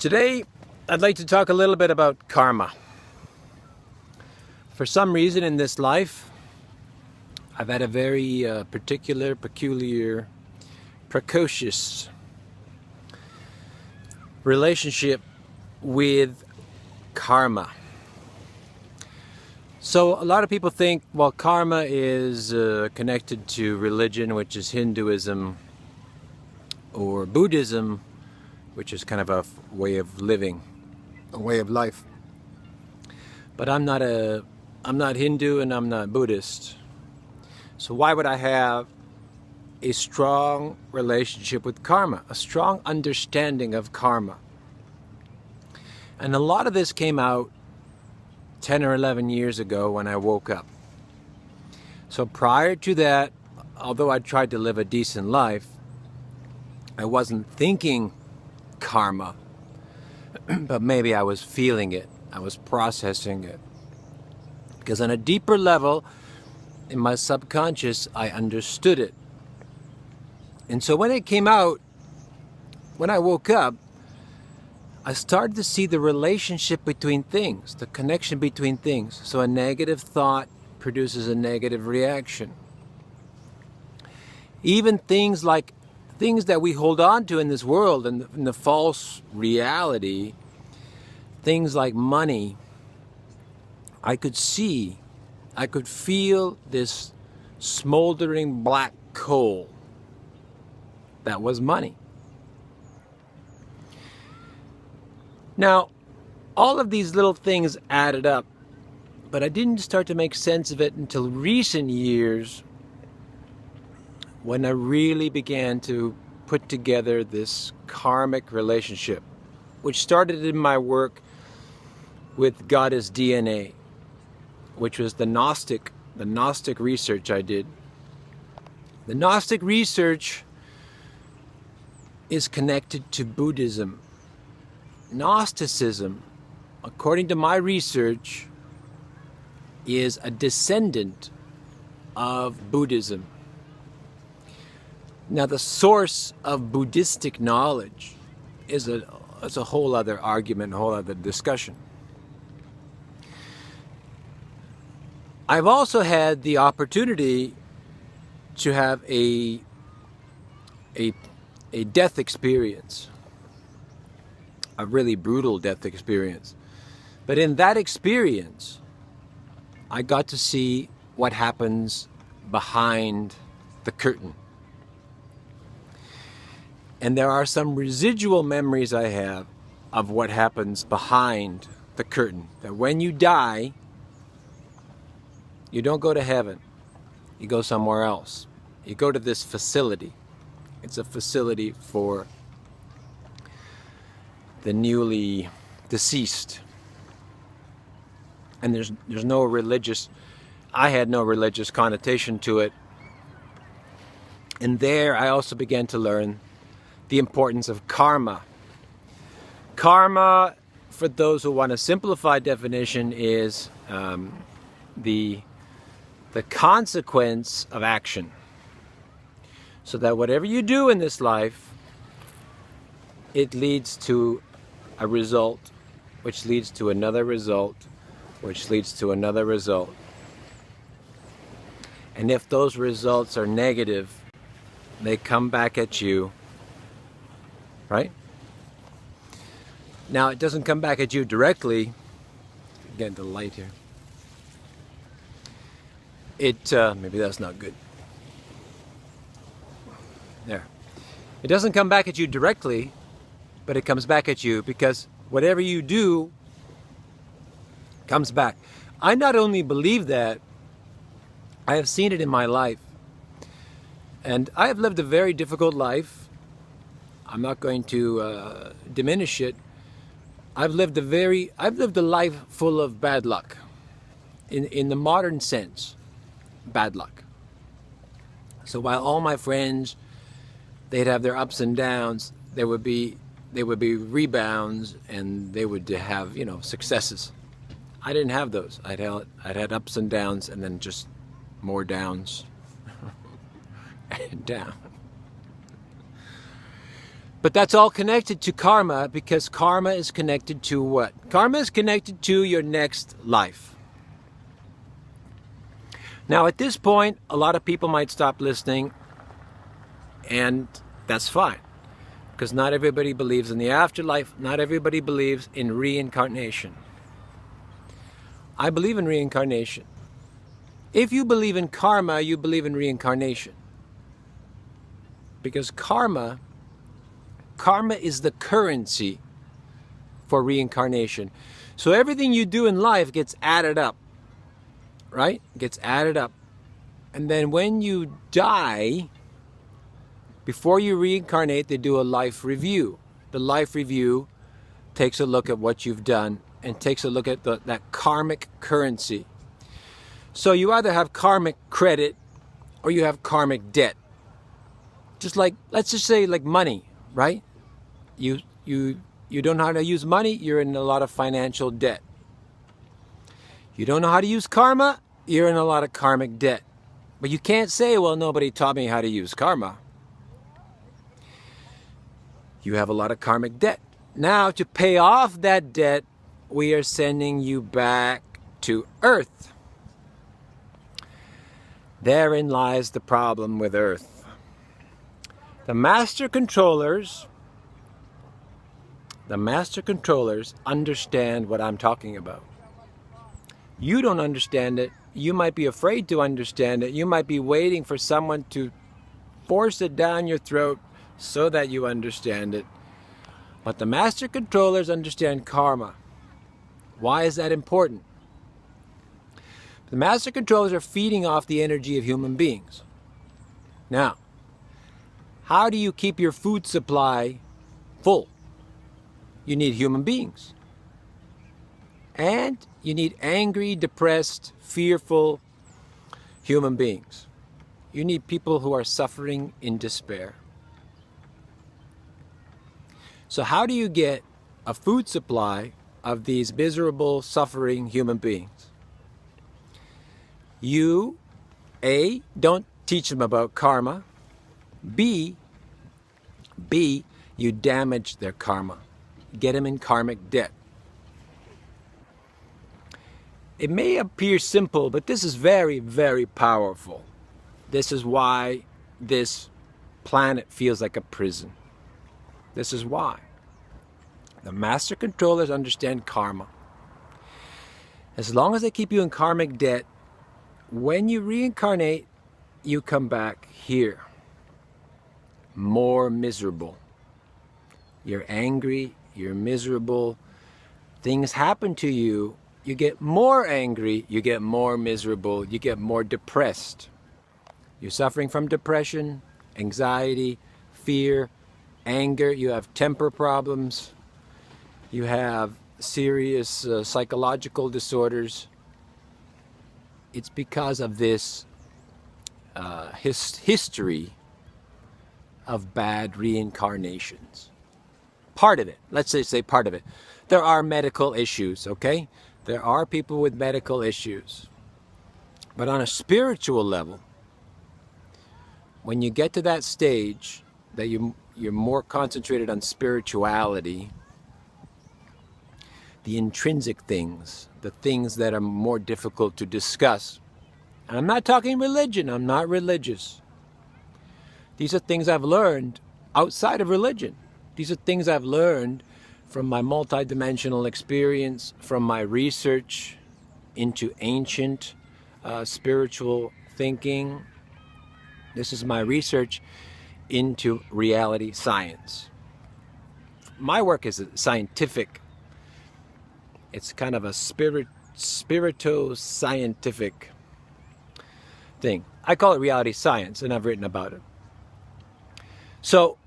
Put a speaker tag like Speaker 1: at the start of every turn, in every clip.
Speaker 1: Today, I'd like to talk a little bit about karma. For some reason in this life, I've had a very peculiar, precocious relationship with karma. So a lot of people think, well, karma is connected to religion, which is Hinduism, or Buddhism, which is kind of a way of living, a way of life. But I'm not Hindu and I'm not Buddhist. So why would I have a strong relationship with karma, a strong understanding of karma? And a lot of this came out 10 or 11 years ago when I woke up. So prior to that, although I tried to live a decent life, I wasn't thinking karma, but maybe I was feeling it. I was processing it. Because on a deeper level, in my subconscious, I understood it. And so when it came out, when I woke up, I started to see the relationship between things, the connection between things. So a negative thought produces a negative reaction. Even things like things that we hold on to in this world and the false reality, things like money, I could feel this smoldering black coal that was money. Now, all of these little things added up, but I didn't start to make sense of it until recent years, when I really began to put together this karmic relationship, which started in my work with Goddess DNA, which was the Gnostic research I did. The Gnostic research is connected to Buddhism. Gnosticism, according to my research, is a descendant of Buddhism. Now, the source of Buddhistic knowledge is a whole other argument, a whole other discussion. I've also had the opportunity to have a death experience, a really brutal death experience. But in that experience, I got to see what happens behind the curtain. And there are some residual memories I have of what happens behind the curtain. That when you die, you don't go to heaven. You go somewhere else. You go to this facility. It's a facility for the newly deceased. And there's no religious, I had no religious connotation to it. And there I also began to learn the importance of karma. Karma, for those who want a simplified definition, is the consequence of action. So that whatever you do in this life, it leads to a result, which leads to another result, which leads to another result. And if those results are negative, they come back at you. Right? Now, it doesn't come back at you directly. Get the light here. Maybe that's not good. There. It doesn't come back at you directly, but it comes back at you because whatever you do comes back. I not only believe that, I have seen it in my life. And I have lived a very difficult life. I'm not going to diminish it. I've lived a life full of bad luck. In the modern sense, bad luck. So while all my friends, they'd have their ups and downs, there would be rebounds, and they would have, successes. I didn't have those. I'd had ups and downs, and then just more downs and down. But that's all connected to karma, because karma is connected to what? Karma is connected to your next life. Now, at this point, a lot of people might stop listening, and that's fine, because not everybody believes in the afterlife. Not everybody believes in reincarnation. I believe in reincarnation. If you believe in karma, you believe in reincarnation. Because karma is the currency for reincarnation. So everything you do in life gets added up, right? Gets added up. And then when you die, before you reincarnate, they do a life review. The life review takes a look at what you've done and takes a look at that karmic currency. So you either have karmic credit or you have karmic debt. Just like, let's just say like money, right? You don't know how to use money, you're in a lot of financial debt. You don't know how to use karma, you're in a lot of karmic debt. But you can't say, well, nobody taught me how to use karma. You have a lot of karmic debt. Now, to pay off that debt, we are sending you back to Earth. Therein lies the problem with Earth. The master controllers understand what I'm talking about. You don't understand it. You might be afraid to understand it. You might be waiting for someone to force it down your throat so that you understand it. But the master controllers understand karma. Why is that important? The master controllers are feeding off the energy of human beings. Now, how do you keep your food supply full? You need human beings. And you need angry, depressed, fearful human beings. You need people who are suffering in despair. So how do you get a food supply of these miserable, suffering human beings? You, A, don't teach them about karma. B, you damage their karma. Get them in karmic debt. It may appear simple, but this is very, very powerful. This is why this planet feels like a prison. This is why. The master controllers understand karma. As long as they keep you in karmic debt, when you reincarnate, you come back here, more miserable. You're angry, you're miserable, things happen to you, you get more angry, you get more miserable, you get more depressed. You're suffering from depression, anxiety, fear, anger, you have temper problems, you have serious psychological disorders. It's because of this history of bad reincarnations. Part of it, let's say part of it. There are medical issues, okay? There are people with medical issues. But on a spiritual level, when you get to that stage that you're more concentrated on spirituality, the intrinsic things, the things that are more difficult to discuss. And I'm not talking religion, I'm not religious. These are things I've learned outside of religion. These are things I've learned from my multidimensional experience, from my research into ancient spiritual thinking. This is my research into reality science. My work is scientific. It's kind of a spirito-scientific thing. I call it reality science, and I've written about it. So,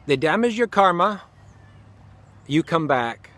Speaker 1: they damage your karma, you come back,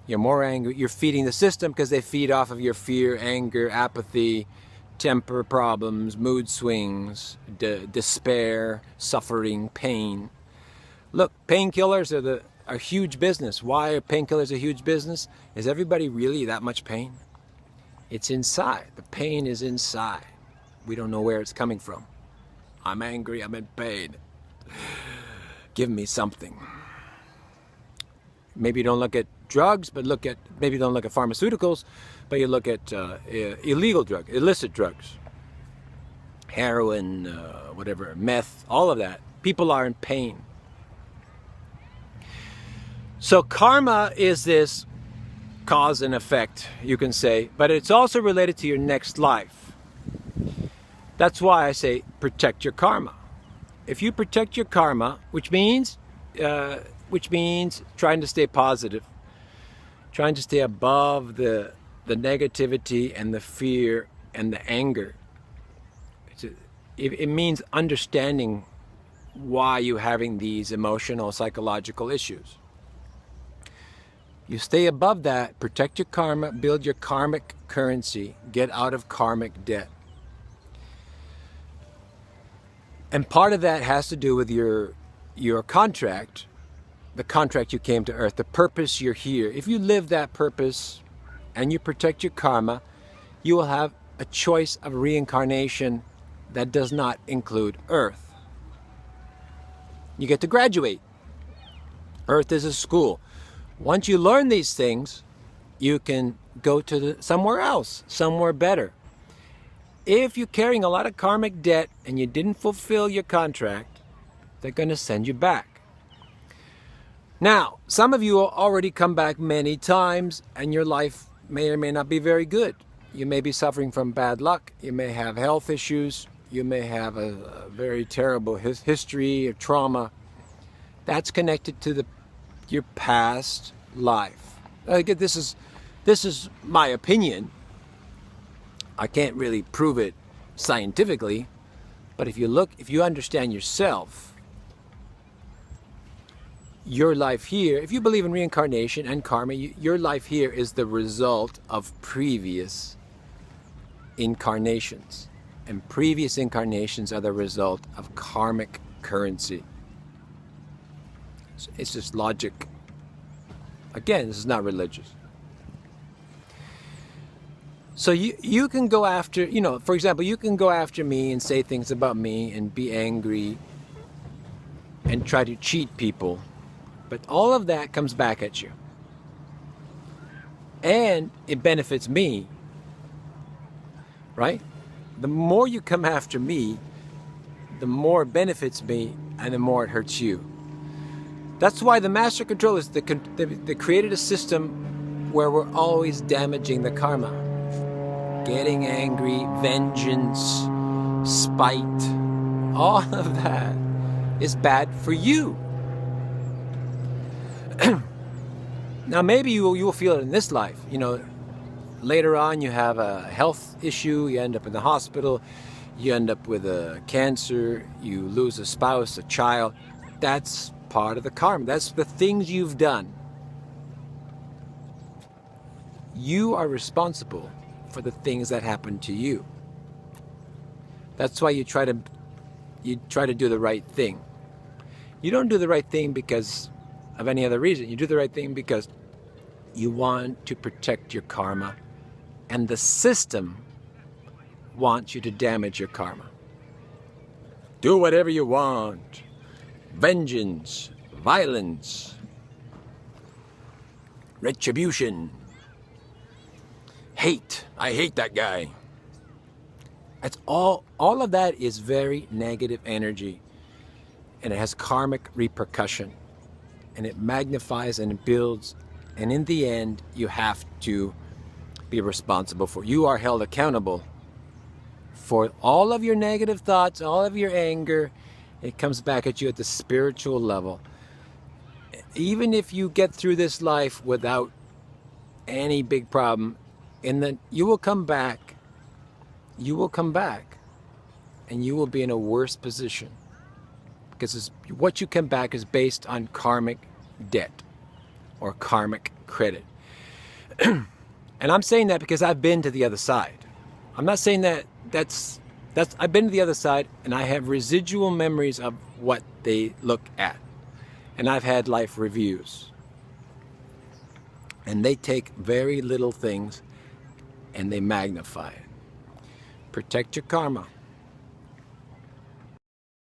Speaker 1: you're more angry, you're feeding the system because they feed off of your fear, anger, apathy, temper problems, mood swings, despair, suffering, pain. Look, painkillers are a huge business. Why are painkillers a huge business? Is everybody really that much pain? It's inside. The pain is inside. We don't know where it's coming from. I'm angry, I'm in pain. Give me something. Maybe you don't look at drugs, but maybe you don't look at pharmaceuticals, but you look at illegal drugs, illicit drugs. Heroin, whatever, meth, all of that. People are in pain. So karma is this cause and effect, you can say, but it's also related to your next life. That's why I say protect your karma. If you protect your karma, which means trying to stay positive, trying to stay above the negativity and the fear and the anger. It means understanding why you're having these emotional, psychological issues. You stay above that, protect your karma, build your karmic currency, get out of karmic debt. And part of that has to do with your contract, the contract you came to earth, the purpose you're here. If you live that purpose and you protect your karma, you will have a choice of reincarnation that does not include earth. You get to graduate. Earth is a school. Once you learn these things, you can go to somewhere else, somewhere better. If you're carrying a lot of karmic debt and you didn't fulfill your contract, they're going to send you back. Now, some of you already come back many times and your life may or may not be very good. You may be suffering from bad luck. You may have health issues. You may have a very terrible history of trauma. That's connected to your past life. Again, this is my opinion. I can't really prove it scientifically, but if you understand yourself, your life here, if you believe in reincarnation and karma, your life here is the result of previous incarnations. And previous incarnations are the result of karmic currency. It's just logic. Again, this is not religious. So you can go after, for example, you can go after me and say things about me and be angry and try to cheat people. But all of that comes back at you. And it benefits me. Right? The more you come after me, the more it benefits me and the more it hurts you. That's why the master controllers, they created a system where we're always damaging the karma. Getting angry, vengeance, spite, all of that is bad for you. Now maybe you will feel it in this life. Later on you have a health issue, you end up in the hospital, you end up with a cancer, you lose a spouse, a child. That's part of the karma. That's the things you've done. You are responsible for the things that happen to you. That's why you try to do the right thing. You don't do the right thing because of any other reason. You do the right thing because you want to protect your karma, and the system wants you to damage your karma. Do whatever you want. Vengeance, violence, retribution, hate. I hate that guy. That's all of that is very negative energy, and it has karmic repercussion, and it magnifies and it builds, and in the end you have to be responsible for. You are held accountable for all of your negative thoughts, all of your anger. It comes back at you at the spiritual level. Even if you get through this life without any big problem, you will come back. You will come back, and you will be in a worse position, because what you come back is based on karmic debt or karmic credit. And I'm saying that because I've been to the other side. I'm not saying that's I've been to the other side, and I have residual memories of what they look at. And I've had life reviews. And they take very little things and they magnify it. Protect your karma.